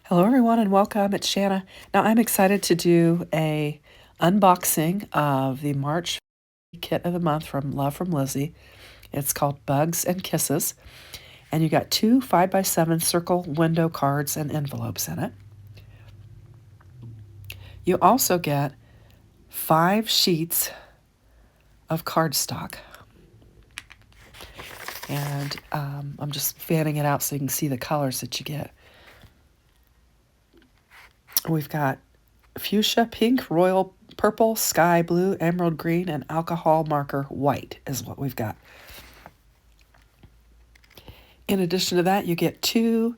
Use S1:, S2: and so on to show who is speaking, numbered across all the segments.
S1: Hello everyone and welcome. It's Shanna. Now I'm excited to do a unboxing of the March kit of the month from Love from Lizi. It's called Bugs and Kisses, and you got two 5x7 circle window cards and envelopes in it. You also get 5 sheets of cardstock, and I'm just fanning it out so you can see the colors that you get. We've got fuchsia pink, royal purple, sky blue, emerald green, and alcohol marker white is what we've got. In addition to that, you get 2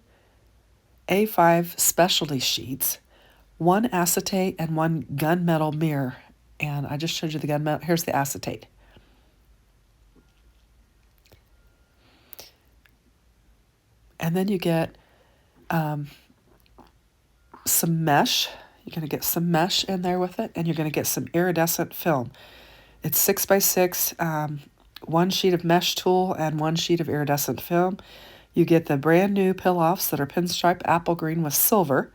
S1: A5 specialty sheets, 1 acetate and 1 gunmetal mirror. And I just showed you the gunmetal. Here's the acetate. And then you get some mesh. You're going to get some mesh in there with it, and you're going to get some iridescent film. It's 6x6, 1 sheet of mesh tulle and 1 sheet of iridescent film. You get the brand new pill-offs that are pinstripe apple green with silver.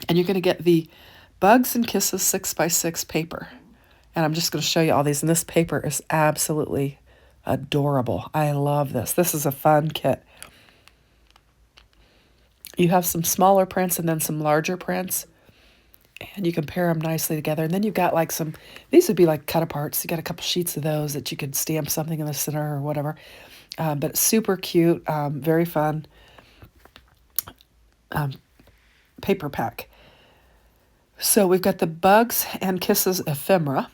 S1: And you're going to get the Bugs and Kisses 6x6 paper. And I'm just going to show you all these. And this paper is absolutely adorable. I love this. This is a fun kit. You have some smaller prints and then some larger prints. And you can pair them nicely together. And then you've got like some, these would be like cut aparts. You got a couple sheets of those that you could stamp something in the center or whatever. But it's super cute, very fun paper pack. So we've got the Bugs and Kisses ephemera.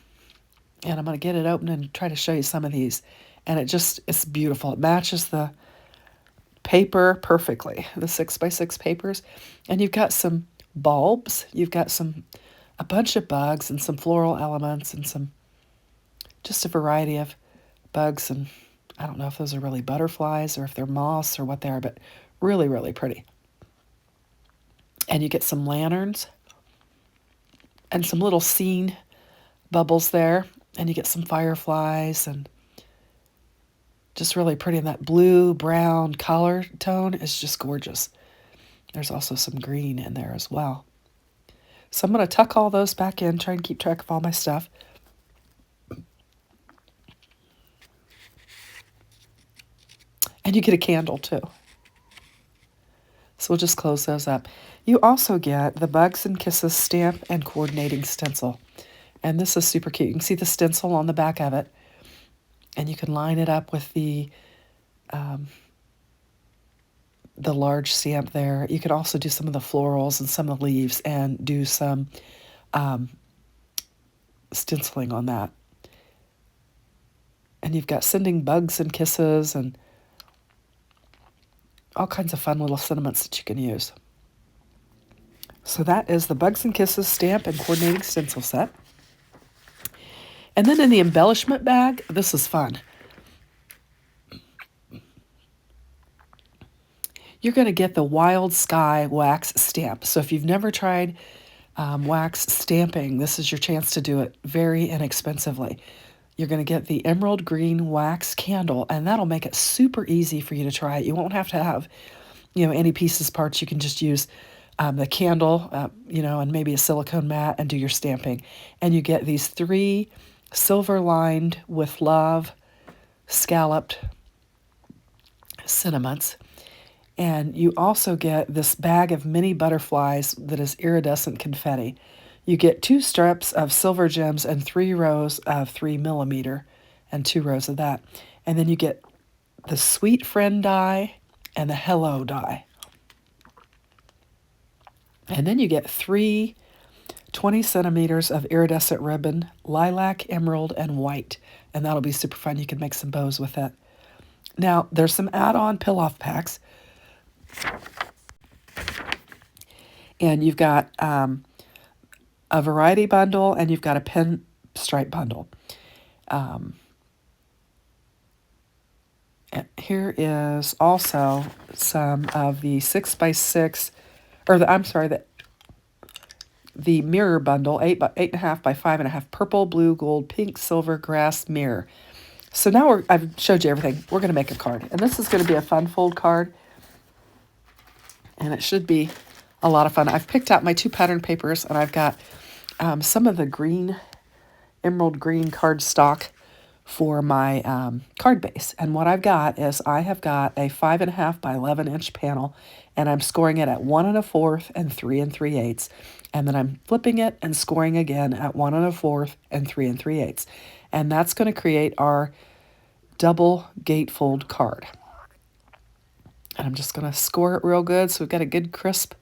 S1: And I'm going to get it open and try to show you some of these. And it's beautiful. It matches the paper perfectly, the 6x6 papers. And you've got some bulbs. You've got a bunch of bugs and some floral elements and just a variety of bugs. And I don't know if those are really butterflies or if they're moths or what they are, but really, really pretty. And you get some lanterns and some little scene bubbles there. And you get some fireflies and just really pretty. And that blue-brown color tone is just gorgeous. There's also some green in there as well. So I'm going to tuck all those back in, try and keep track of all my stuff. And you get a candle too. So we'll just close those up. You also get the Bugs and Kisses stamp and coordinating stencil. And this is super cute. You can see the stencil on the back of it. And you can line it up with the large stamp there. You can also do some of the florals and some of the leaves and do some stenciling on that. And you've got sending bugs and kisses and all kinds of fun little sentiments that you can use. So that is the Bugs and Kisses stamp and coordinating stencil set. And then in the embellishment bag, this is fun. You're going to get the Wild Sky wax stamp. So if you've never tried wax stamping, this is your chance to do it very inexpensively. You're going to get the emerald green wax candle, and that'll make it super easy for you to try it. You won't have to have, any pieces, parts. You can just use the candle, and maybe a silicone mat and do your stamping. And you get these 3 silver-lined with love scalloped sentiments. And you also get this bag of mini butterflies that is iridescent confetti. You get 2 strips of silver gems and 3 rows of 3mm and 2 rows of that. And then you get the Sweet Friend die and the Hello die. And then you get 3 20 centimeters of iridescent ribbon, lilac, emerald, and white. And that'll be super fun. You can make some bows with it. Now, there's some add-on pill-off packs. And you've got a variety bundle, and you've got a pin stripe bundle. And here is also some of the 6x6, the mirror bundle, 8.5 by 5.5, purple, blue, gold, pink, silver, grass mirror. So now I've showed you everything. We're going to make a card. And this is going to be a fun fold card. and it should be a lot of fun. I've picked out my 2 pattern papers, and I've got some of the green, emerald green cardstock for my card base. And what I've got is I have got a 5.5 by 11-inch panel, and I'm scoring it at 1 1/4 and 3 3/8. And then I'm flipping it and scoring again at 1 1/4 and 3 3/8. And that's going to create our double gatefold card. And I'm just going to score it real good so we've got a good crisp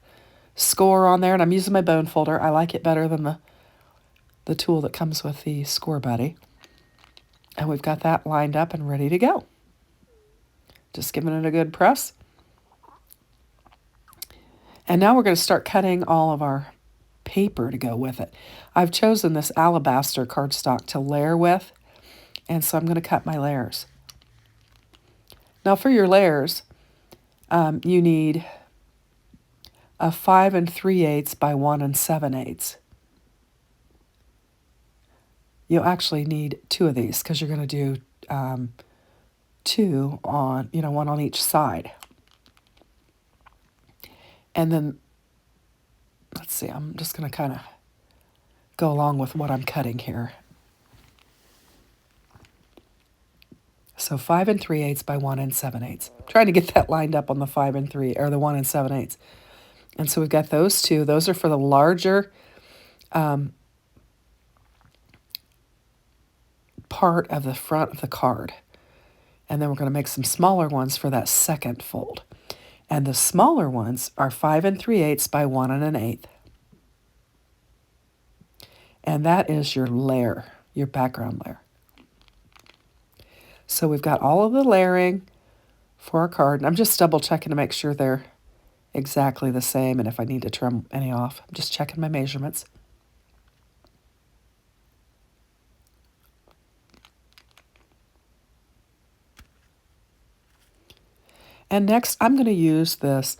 S1: score on there. And I'm using my bone folder. I like it better than the tool that comes with the Score Buddy. And we've got that lined up and ready to go. Just giving it a good press. And now we're going to start cutting all of our paper to go with it. I've chosen this alabaster cardstock to layer with, and so I'm going to cut my layers. Now for your layers, you need a 5 3/8 by 1 7/8. You'll actually need 2 of these because you're going to do 2 on, 1 on each side. And then, let's see, I'm just going to kind of go along with what I'm cutting here. So 5 3/8 by 1 7/8. Trying to get that lined up on the 5 3, or the 1 7/8. And so we've got those 2. Those are for the larger part of the front of the card. And then we're going to make some smaller ones for that second fold. And the smaller ones are 5 3/8 by 1 1/8. And that is your layer, your background layer. So we've got all of the layering for our card. And I'm just double checking to make sure they're exactly the same. And if I need to trim any off, I'm just checking my measurements. And next, I'm going to use this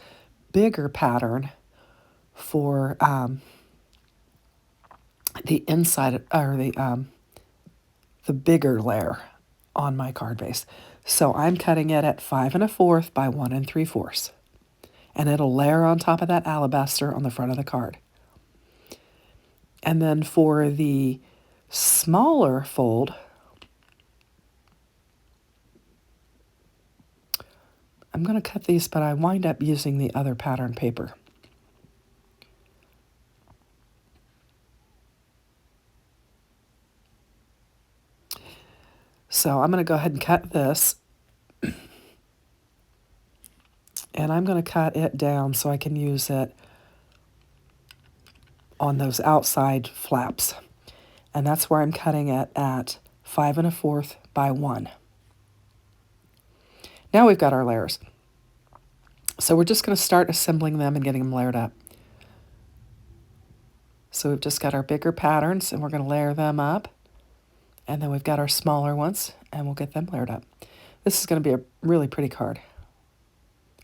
S1: bigger pattern for the inside, or the bigger layer on my card base. So I'm cutting it at 5 1/4 by 1 3/4, and it'll layer on top of that alabaster on the front of the card. And then for the smaller fold, I'm going to cut these, but I wind up using the other pattern paper. So I'm going to go ahead and cut this. And I'm going to cut it down so I can use it on those outside flaps. And that's where I'm cutting it at 5 1/4 by 1. Now we've got our layers. So we're just going to start assembling them and getting them layered up. So we've just got our bigger patterns, and we're going to layer them up. And then we've got our smaller ones, and we'll get them layered up. This is going to be a really pretty card.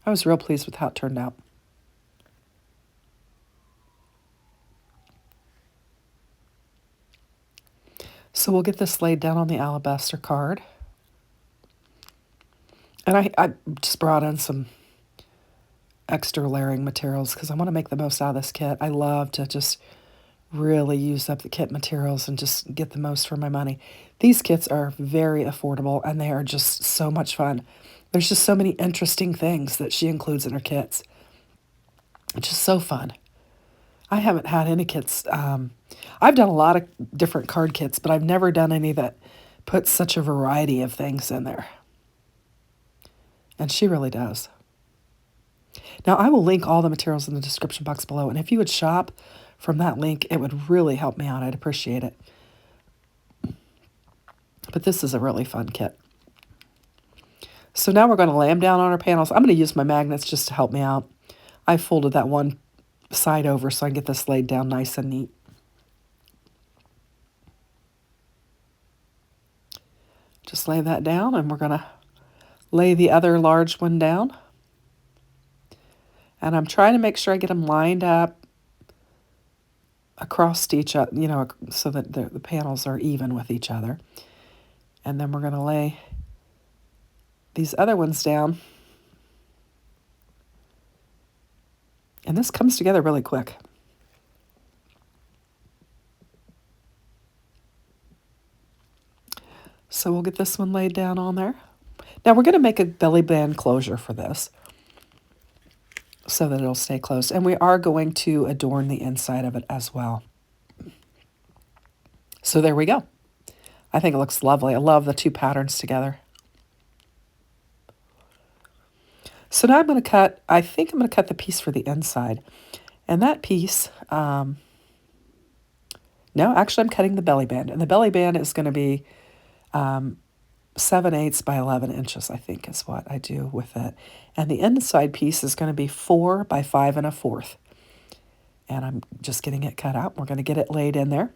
S1: I was real pleased with how it turned out. So we'll get this laid down on the alabaster card. And I just brought in some extra layering materials because I want to make the most out of this kit. I love to just really use up the kit materials and just get the most for my money. These kits are very affordable, and they are just so much fun. There's just so many interesting things that she includes in her kits. It's just so fun. I haven't had any kits. I've done a lot of different card kits, but I've never done any that put such a variety of things in there. And she really does. Now, I will link all the materials in the description box below, and if you would shop from that link, it would really help me out. I'd appreciate it. But this is a really fun kit. So now we're going to lay them down on our panels. I'm going to use my magnets just to help me out. I folded that one side over so I can get this laid down nice and neat. Just lay that down, and we're going to lay the other large one down. And I'm trying to make sure I get them lined up across each other, so that the panels are even with each other. And then we're going to lay these other ones down. And this comes together really quick. So we'll get this one laid down on there. Now we're going to make a belly band closure for this so that it'll stay closed. And we are going to adorn the inside of it as well. So there we go. I think it looks lovely. I love the two patterns together. So now I'm going to cut, I think I'm going to cut the piece for the inside. And that piece, no, actually I'm cutting the belly band. And the belly band is going to be 7/8 by 11 inches, I think is what I do with it. And the inside piece is going to be 4 by 5 1/4. And I'm just getting it cut out. We're going to get it laid in there.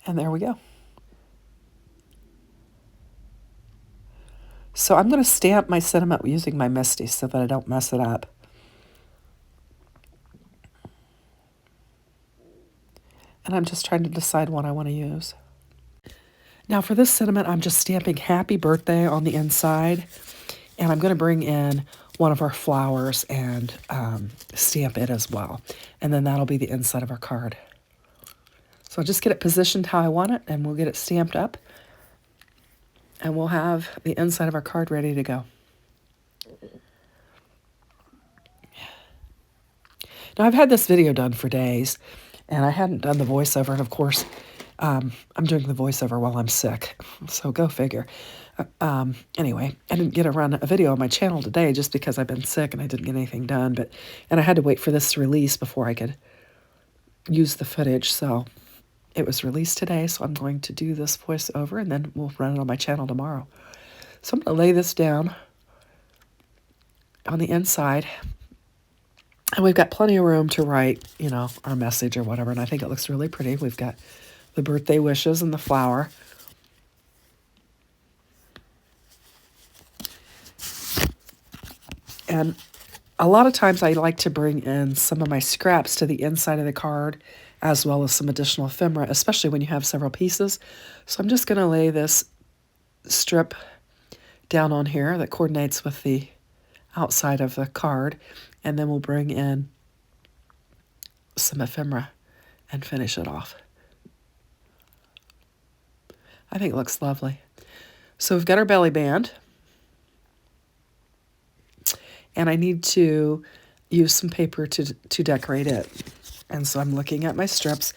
S1: And there we go. So I'm going to stamp my sentiment using my Misty so that I don't mess it up. And I'm just trying to decide what I want to use. Now for this sentiment, I'm just stamping Happy Birthday on the inside. And I'm going to bring in one of our flowers and stamp it as well. And then that'll be the inside of our card. So I'll just get it positioned how I want it, and we'll get it stamped up. And we'll have the inside of our card ready to go. Now I've had this video done for days, and I hadn't done the voiceover, and of course, I'm doing the voiceover while I'm sick, so go figure. Anyway, I didn't get to run a video on my channel today just because I've been sick and I didn't get anything done, and I had to wait for this to release before I could use the footage, so it was released today, so I'm going to do this voiceover, and then we'll run it on my channel tomorrow. So I'm going to lay this down on the inside. And we've got plenty of room to write, you know, our message or whatever. And I think it looks really pretty. We've got the birthday wishes and the flower. And a lot of times I like to bring in some of my scraps to the inside of the card, as well as some additional ephemera, especially when you have several pieces. So I'm just going to lay this strip down on here that coordinates with the outside of the card. And then we'll bring in some ephemera and finish it off. I think it looks lovely. So we've got our belly band. And I need to use some paper to decorate it. And so I'm looking at my strips.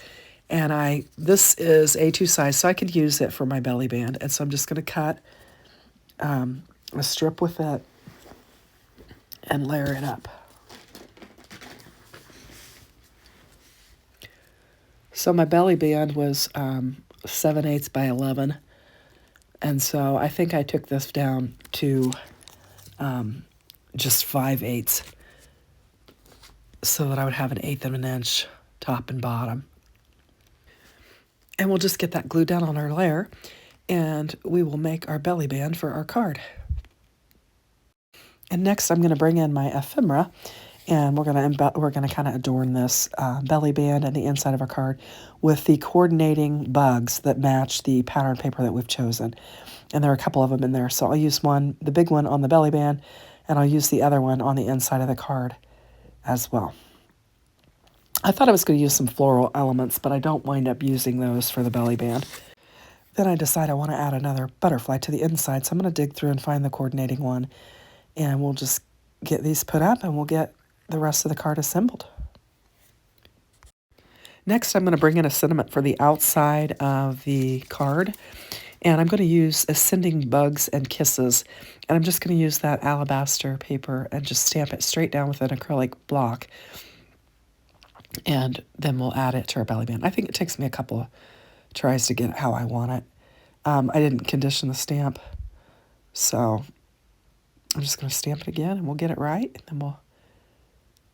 S1: And this is A2 size, so I could use it for my belly band. And so I'm just going to cut a strip with it and layer it up. So my belly band was 7/8 by 11. And so I think I took this down to just 5/8 so that I would have 1/8 of an inch top and bottom. And we'll just get that glued down on our layer, and we will make our belly band for our card. And next I'm going to bring in my ephemera, and we're going to kind of adorn this belly band and the inside of our card with the coordinating bugs that match the pattern paper that we've chosen. And there are a couple of them in there. So I'll use the big one on the belly band, and I'll use the other one on the inside of the card as well. I thought I was going to use some floral elements, but I don't wind up using those for the belly band. Then I decide I want to add another butterfly to the inside, so I'm going to dig through and find the coordinating one, and we'll just get these put up, and we'll get the rest of the card assembled. Next, I'm going to bring in a sentiment for the outside of the card, and I'm going to use Ascending Bugs and Kisses, and I'm just going to use that alabaster paper and just stamp it straight down with an acrylic block, and then we'll add it to our belly band. I think it takes me a couple of tries to get it how I want it. I didn't condition the stamp, so I'm just going to stamp it again, and we'll get it right, and then we'll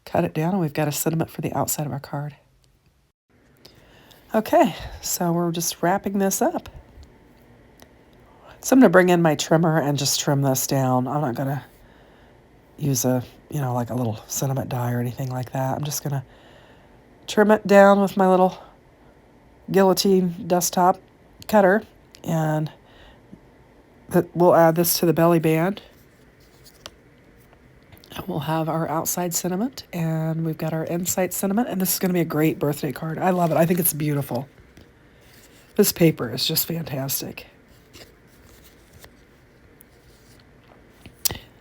S1: cut it down, and we've got a sentiment for the outside of our card. Okay, so we're just wrapping this up. So I'm going to bring in my trimmer and just trim this down. I'm not going to use like a little sentiment die or anything like that. I'm just going to trim it down with my little guillotine desktop cutter, and we'll add this to the belly band. And we'll have our outside sentiment, and we've got our inside sentiment, and this is going to be a great birthday card. I love it. I think it's beautiful. This paper is just fantastic.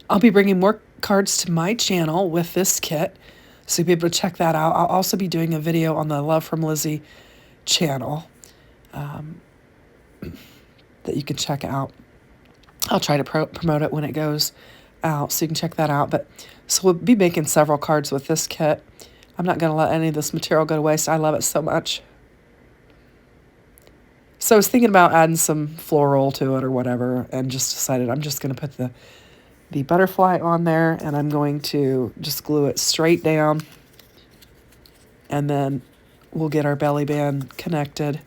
S1: I'll be bringing more cards to my channel with this kit, so you'll be able to check that out. I'll also be doing a video on the Love from Lizi channel that you can check out. I'll try to promote it when it goes out, so you can check that out. But so we'll be making several cards with this kit. I'm not going to let any of this material go to waste. I love it so much. So I was thinking about adding some floral to it or whatever, and just decided I'm just going to put the butterfly on there, and I'm going to just glue it straight down, and then we'll get our belly band connected.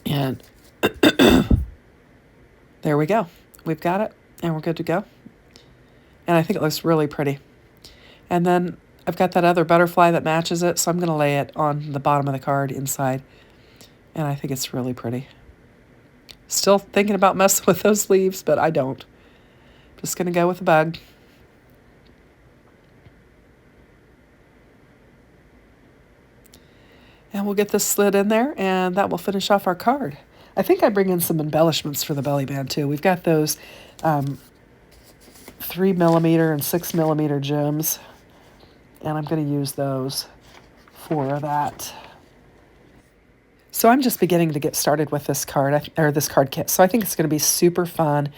S1: And there we go. We've got it, and we're good to go. And I think it looks really pretty. And then I've got that other butterfly that matches it, so I'm going to lay it on the bottom of the card inside. And I think it's really pretty. Still thinking about messing with those leaves, but I don't. Just going to go with the bug. And we'll get this slid in there, and that will finish off our card. I think I bring in some embellishments for the belly band, too. We've got those 3mm and 6mm gems, and I'm going to use those for that. So I'm just beginning to get started with this card, or this card kit. So I think it's going to be super fun,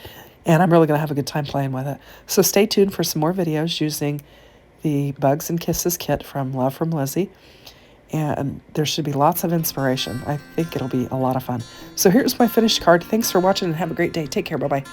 S1: and I'm really going to have a good time playing with it. So stay tuned for some more videos using the Bugs and Kisses kit from Love from Lizi. And there should be lots of inspiration. I think it'll be a lot of fun. So here's my finished card. Thanks for watching, and have a great day. Take care. Bye-bye.